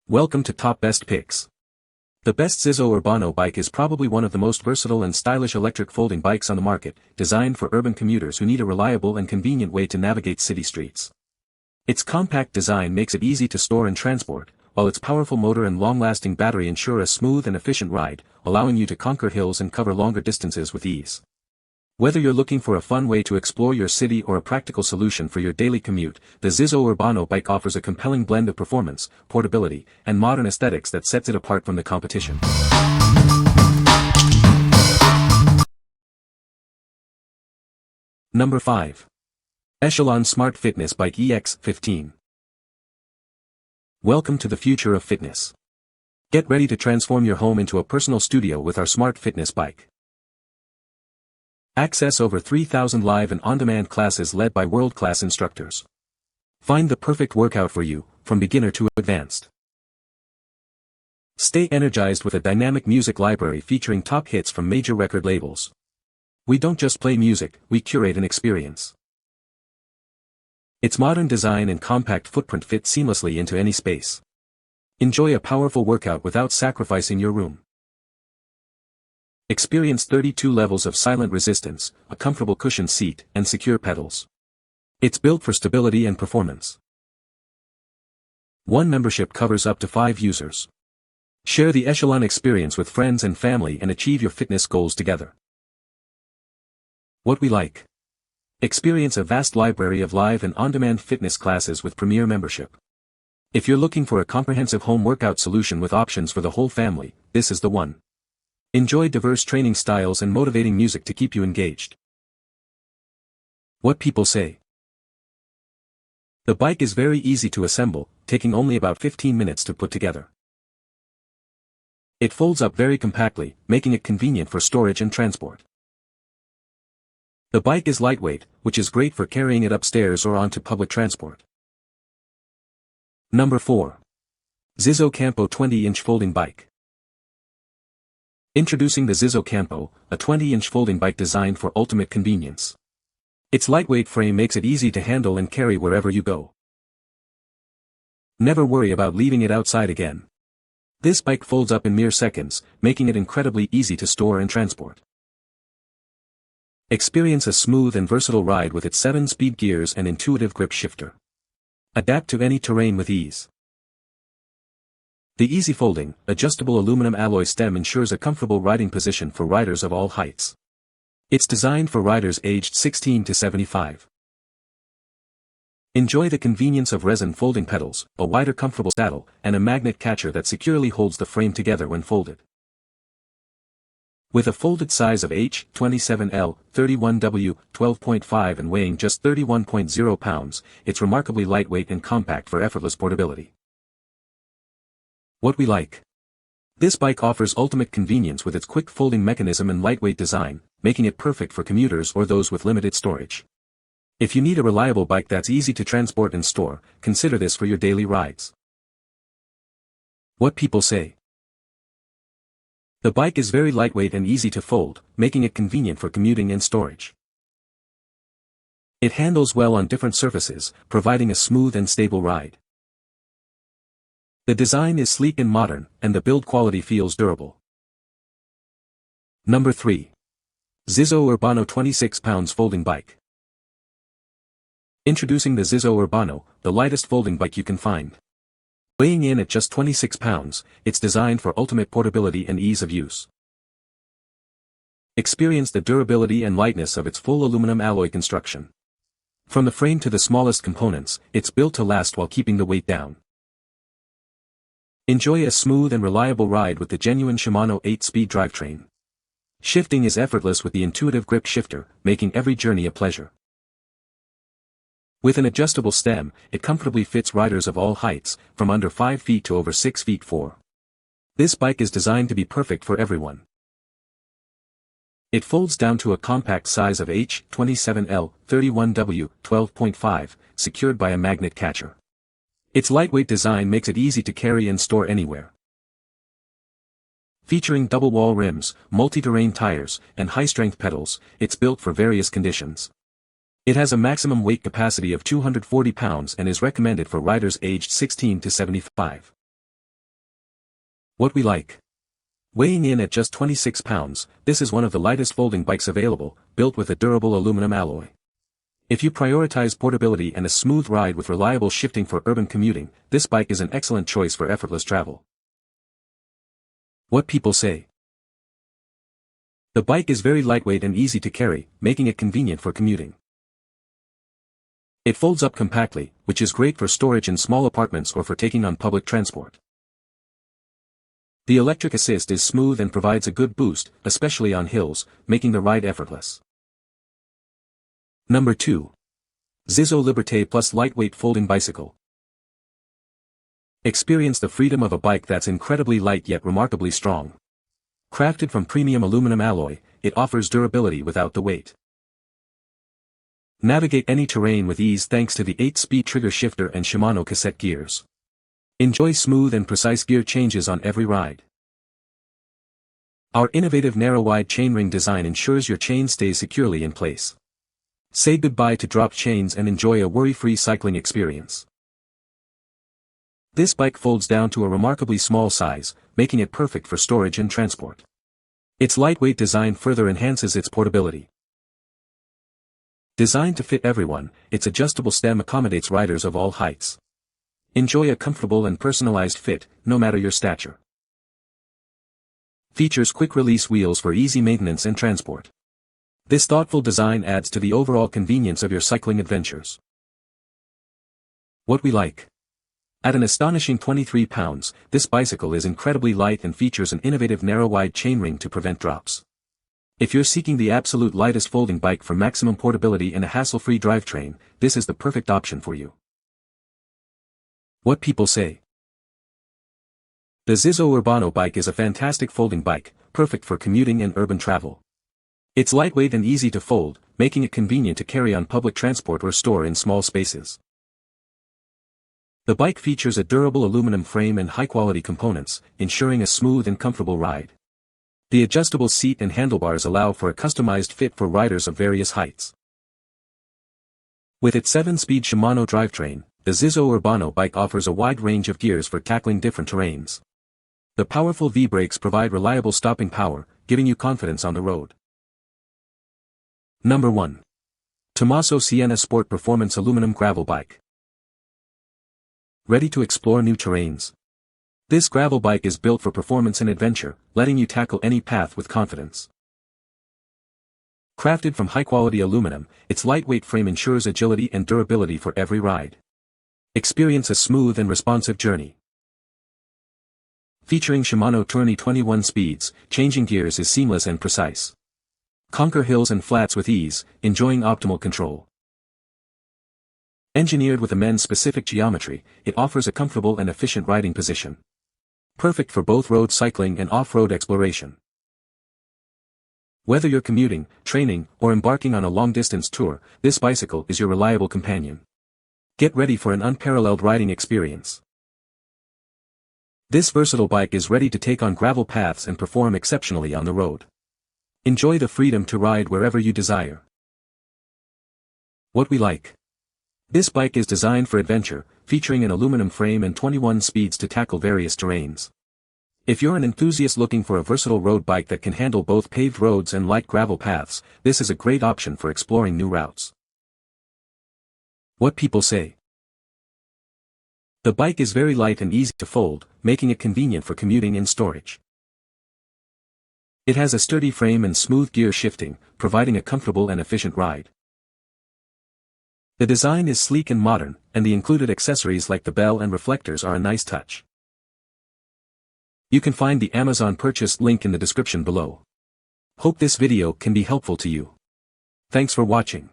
Welcome to Top Best Picks. The best Zizzo Urbano bike is probably one of the most versatile and stylish electric folding bikes on the market, designed for urban commuters who need a reliable and convenient way to navigate city streets. Its compact design makes it easy to store and transport, while its powerful motor and long-lasting battery ensure a smooth and efficient ride, allowing you to conquer hills and cover longer distances with ease. Whether you're looking for a fun way to explore your city or a practical solution for your daily commute, the Zizzo Urbano bike offers a compelling blend of performance, portability, and modern aesthetics that sets it apart from the competition. Number 5. Echelon Smart Fitness Bike EX15. Welcome to the future of fitness. Get ready to transform your home into a personal studio with our smart fitness bike. Access over 3,000 live and on-demand classes led by world-class instructors. Find the perfect workout for you, from beginner to advanced. Stay energized with a dynamic music library featuring top hits from major record labels. We don't just play music, we curate an experience. Its modern design and compact footprint fit seamlessly into any space. Enjoy a powerful workout without sacrificing your room. Experience 32 levels of silent resistance, a comfortable cushioned seat, and secure pedals. It's built for stability and performance. One membership covers up to 5 users. Share the Echelon experience with friends and family and achieve your fitness goals together. What we like. Experience a vast library of live and on-demand fitness classes with Premier membership. If you're looking for a comprehensive home workout solution with options for the whole family, this is the one. Enjoy diverse training styles and motivating music to keep you engaged. What people say. The bike is very easy to assemble, taking only about 15 minutes to put together. It folds up very compactly, making it convenient for storage and transport. The bike is lightweight, which is great for carrying it upstairs or onto public transport. Number 4. Zizzo Campo 20-inch folding bike. Introducing the Zizzo Campo, a 20-inch folding bike designed for ultimate convenience. Its lightweight frame makes it easy to handle and carry wherever you go. Never worry about leaving it outside again. This bike folds up in mere seconds, making it incredibly easy to store and transport. Experience a smooth and versatile ride with its 7-speed gears and intuitive grip shifter. Adapt to any terrain with ease. The easy folding, adjustable aluminum alloy stem ensures a comfortable riding position for riders of all heights. It's designed for riders aged 16 to 75. Enjoy the convenience of resin folding pedals, a wider comfortable saddle, and a magnet catcher that securely holds the frame together when folded. With a folded size of H27L, 31W, 12.5 and weighing just 31.0 pounds, it's remarkably lightweight and compact for effortless portability. What we like. This bike offers ultimate convenience with its quick folding mechanism and lightweight design, making it perfect for commuters or those with limited storage. If you need a reliable bike that's easy to transport and store, consider this for your daily rides. What people say. The bike is very lightweight and easy to fold, making it convenient for commuting and storage. It handles well on different surfaces, providing a smooth and stable ride. The design is sleek and modern, and the build quality feels durable. Number 3. Zizzo Urbano 26 pounds folding bike. Introducing the Zizzo Urbano, the lightest folding bike you can find. Weighing in at just 26 pounds, it's designed for ultimate portability and ease of use. Experience the durability and lightness of its full aluminum alloy construction. From the frame to the smallest components, it's built to last while keeping the weight down. Enjoy a smooth and reliable ride with the genuine Shimano 8-speed drivetrain. Shifting is effortless with the intuitive grip shifter, making every journey a pleasure. With an adjustable stem, it comfortably fits riders of all heights, from under 5 feet to over 6 feet 4. This bike is designed to be perfect for everyone. It folds down to a compact size of H27L, 31W, 12.5, secured by a magnet catcher. Its lightweight design makes it easy to carry and store anywhere. Featuring double-wall rims, multi-terrain tires, and high-strength pedals, it's built for various conditions. It has a maximum weight capacity of 240 pounds and is recommended for riders aged 16 to 75. What we like. Weighing in at just 26 pounds, this is one of the lightest folding bikes available, built with a durable aluminum alloy. If you prioritize portability and a smooth ride with reliable shifting for urban commuting, this bike is an excellent choice for effortless travel. What people say. The bike is very lightweight and easy to carry, making it convenient for commuting. It folds up compactly, which is great for storage in small apartments or for taking on public transport. The electric assist is smooth and provides a good boost, especially on hills, making the ride effortless. Number 2. Zizzo Liberte Plus Lightweight Folding Bicycle. Experience the freedom of a bike that's incredibly light yet remarkably strong. Crafted from premium aluminum alloy, it offers durability without the weight. Navigate any terrain with ease thanks to the 8-speed trigger shifter and Shimano cassette gears. Enjoy smooth and precise gear changes on every ride. Our innovative narrow-wide chainring design ensures your chain stays securely in place. Say goodbye to dropped chains and enjoy a worry-free cycling experience. This bike folds down to a remarkably small size, making it perfect for storage and transport. Its lightweight design further enhances its portability. Designed to fit everyone, its adjustable stem accommodates riders of all heights. Enjoy a comfortable and personalized fit, no matter your stature. Features quick-release wheels for easy maintenance and transport. This thoughtful design adds to the overall convenience of your cycling adventures. What we like. At an astonishing 23 pounds, this bicycle is incredibly light and features an innovative narrow-wide chainring to prevent drops. If you're seeking the absolute lightest folding bike for maximum portability and a hassle-free drivetrain, this is the perfect option for you. What people say. The Zizzo Urbano Bike is a fantastic folding bike, perfect for commuting and urban travel. It's lightweight and easy to fold, making it convenient to carry on public transport or store in small spaces. The bike features a durable aluminum frame and high-quality components, ensuring a smooth and comfortable ride. The adjustable seat and handlebars allow for a customized fit for riders of various heights. With its 7-speed Shimano drivetrain, the Zizzo Urbano Bike offers a wide range of gears for tackling different terrains. The powerful V-brakes provide reliable stopping power, giving you confidence on the road. Number 1. Tommaso Siena Sport Performance Aluminum Gravel Bike. Ready to explore new terrains? This gravel bike is built for performance and adventure, letting you tackle any path with confidence. Crafted from high-quality aluminum, its lightweight frame ensures agility and durability for every ride. Experience a smooth and responsive journey. Featuring Shimano Tourney 21 speeds, changing gears is seamless and precise. Conquer hills and flats with ease, enjoying optimal control. Engineered with a men's-specific geometry, it offers a comfortable and efficient riding position. Perfect for both road cycling and off-road exploration. Whether you're commuting, training, or embarking on a long-distance tour, this bicycle is your reliable companion. Get ready for an unparalleled riding experience. This versatile bike is ready to take on gravel paths and perform exceptionally on the road. Enjoy the freedom to ride wherever you desire. What we like. This bike is designed for adventure, featuring an aluminum frame and 21 speeds to tackle various terrains. If you're an enthusiast looking for a versatile road bike that can handle both paved roads and light gravel paths, this is a great option for exploring new routes. What people say. The bike is very light and easy to fold, making it convenient for commuting and storage. It has a sturdy frame and smooth gear shifting, providing a comfortable and efficient ride. The design is sleek and modern, and the included accessories like the bell and reflectors are a nice touch. You can find the Amazon purchase link in the description below. Hope this video can be helpful to you. Thanks for watching.